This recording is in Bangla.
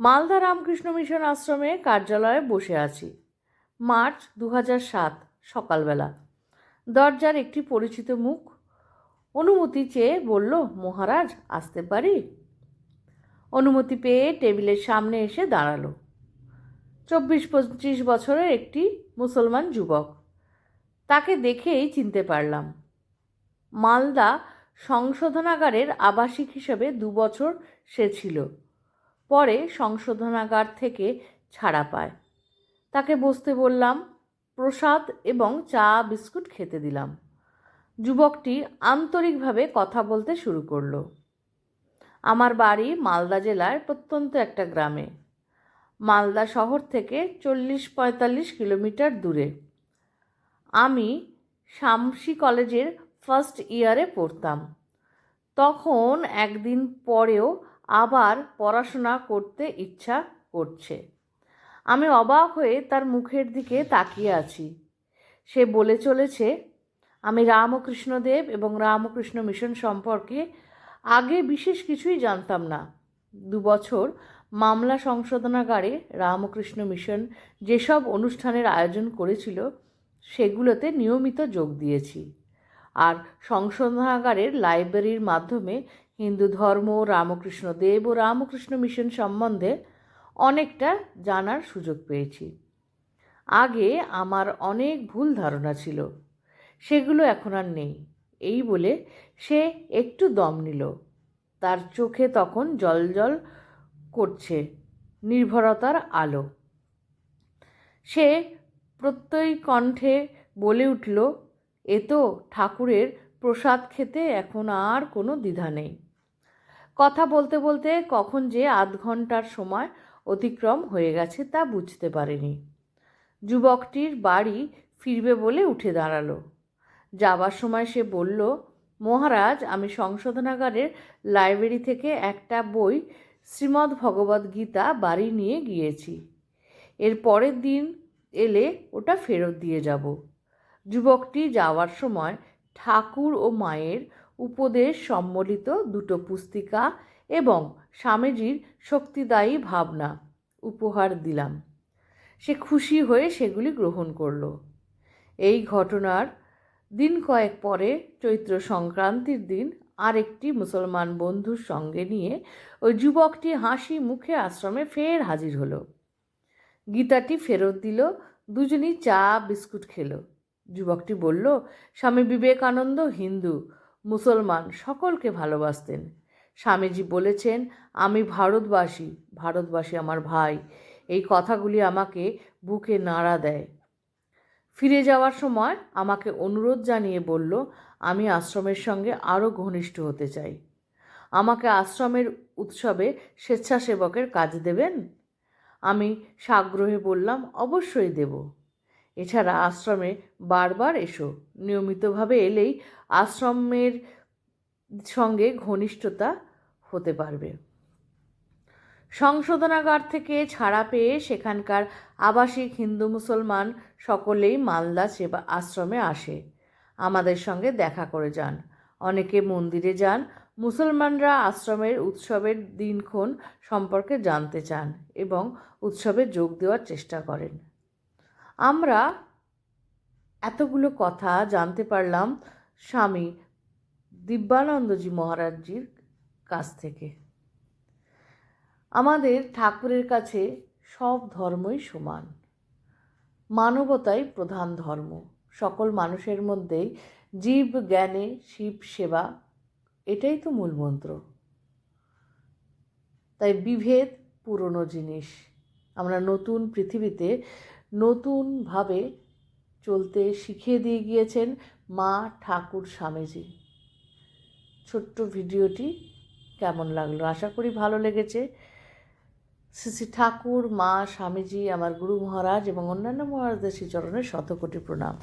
মালদা রামকৃষ্ণ মিশন আশ্রমে কার্যালয়ে বসে আছি। মার্চ 2007 সকালবেলা। দরজার একটি পরিচিত মুখ অনুমতি চেয়ে বলল, মহারাজ আসতে পারি? অনুমতি পেয়ে টেবিলের সামনে এসে দাঁড়ালো। 24-25 বছরের একটি মুসলমান যুবক। তাকে দেখেই চিনতে পারলাম। মালদা সংশোধনাগারের আবাসিক হিসেবে 2 বছর সে ছিল। পরে সংশোধনাগার থেকে ছাড়া পায়। তাকে বসতে বললাম, প্রসাদ এবং চা বিস্কুট খেতে দিলাম। যুবকটি আন্তরিকভাবে কথা বলতে শুরু করলো। আমার বাড়ি মালদা জেলার প্রত্যন্ত একটা গ্রামে। মালদা শহর থেকে 40-45 কিলোমিটার দূরে। আমি শামসি কলেজের ফার্স্ট ইয়ারে পড়তাম। তখন একদিন পরেও আবার পড়াশোনা করতে ইচ্ছা করছে। আমি অবাক হয়ে তার মুখের দিকে তাকিয়ে আছি। সে বলে চলেছে, আমি রামকৃষ্ণদেব এবং রামকৃষ্ণ মিশন সম্পর্কে আগে বিশেষ কিছুই জানতাম না। 2 বছর মামলা সংশোধনাগারে রামকৃষ্ণ মিশন যেসব অনুষ্ঠানের আয়োজন করেছিল সেগুলোতে নিয়মিত যোগ দিয়েছি। আর সংশোধনাগারের লাইব্রেরির মাধ্যমে হিন্দু ধর্ম, রামকৃষ্ণ দেব ও রামকৃষ্ণ মিশন সম্বন্ধে অনেকটা জানার সুযোগ পেয়েছি। আগে আমার অনেক ভুল ধারণা ছিল, সেগুলো এখন আর নেই। এই বলে সে একটু দম নিল। তার চোখে তখন জ্বলজ্বল করছে নির্ভরতার আলো। সে প্রত্যয়ী কণ্ঠে বলে উঠল, এ তো ঠাকুরের প্রসাদ খেতে এখন আর কোনো দ্বিধা নেই। কথা বলতে বলতে কখন যে আধ ঘন্টার সময় অতিক্রম হয়ে গেছে তা বুঝতে পারিনি। যুবকটির বাড়ি ফিরবে বলে উঠে দাঁড়ালো। যাবার সময় সে বলল, মহারাজ, আমি সংশোধনাগারের লাইব্রেরি থেকে একটা বই শ্রীমদ্ ভগবদ্ গীতা বাড়ি নিয়ে গিয়েছি। এর পরের দিন এলে ওটা ফেরত দিয়ে যাব। যুবকটি যাওয়ার সময় ঠাকুর ও মায়ের উপদেশ সম্বলিত 2টো পুস্তিকা এবং স্বামীজির শক্তিদায়ী ভাবনা উপহার দিলাম। সে খুশি হয়ে সেগুলি গ্রহণ করল। এই ঘটনার দিন কয়েক পরে চৈত্র সংক্রান্তির দিন আরেকটি মুসলমান বন্ধুর সঙ্গে নিয়ে ওই যুবকটি হাসি মুখে আশ্রমে ফের হাজির হলো। গীতাটি ফেরত দিল। দুজনই চা বিস্কুট খেলো। যুবকটি বলল, স্বামী বিবেকানন্দ হিন্দু, মুসলমান সকলকে ভালোবাসতেন। স্বামীজি বলেছেন, আমি ভারতবাসী, ভারতবাসী আমার ভাই। এই কথাগুলি আমাকে বুকে নাড়া দেয়। ফিরে যাওয়ার সময় আমাকে অনুরোধ জানিয়ে বলল, আমি আশ্রমের সঙ্গে আরও ঘনিষ্ঠ হতে চাই। আমাকে আশ্রমের উৎসবে স্বেচ্ছাসেবকের কাজ দেবেন? আমি সাগ্রহে বললাম, অবশ্যই দেব। এছাড়া আশ্রমে বারবার এসো। নিয়মিতভাবে এলেই আশ্রমের সঙ্গে ঘনিষ্ঠতা হতে পারবে। সংশোধনাগার থেকে ছাড়া পেয়ে সেখানকার আবাসিক হিন্দু মুসলমান সকলেই মালদা সেবা আশ্রমে আসে, আমাদের সঙ্গে দেখা করে যান। অনেকে মন্দিরে যান। মুসলমানরা আশ্রমের উৎসবের দিনক্ষণ সম্পর্কে জানতে চান এবং উৎসবে যোগ দেওয়ার চেষ্টা করেন। আমরা এতগুলো কথা জানতে পারলাম স্বামী দিব্যানন্দজি মহারাজজির কাছ থেকে। আমাদের ঠাকুরের কাছে সব ধর্মই সমান। মানবতাই প্রধান ধর্ম। সকল মানুষের মধ্যেই জীব জ্ঞানে শিব সেবা, এটাই তো মূল মন্ত্র। তাই বিভেদ পুরনো জিনিস। আমরা নতুন পৃথিবীতে নতুনভাবে চলতে শিখিয়ে দিয়ে গিয়েছেন মা ঠাকুর স্বামীজি। ছোট্ট ভিডিওটি কেমন লাগলো? আশা করি ভালো লেগেছে। শ্রী শ্রী ঠাকুর, মা, স্বামীজি, আমার গুরু মহারাজ এবং অন্যান্য মহারাজদের শ্রীচরণে শতকোটি প্রণাম।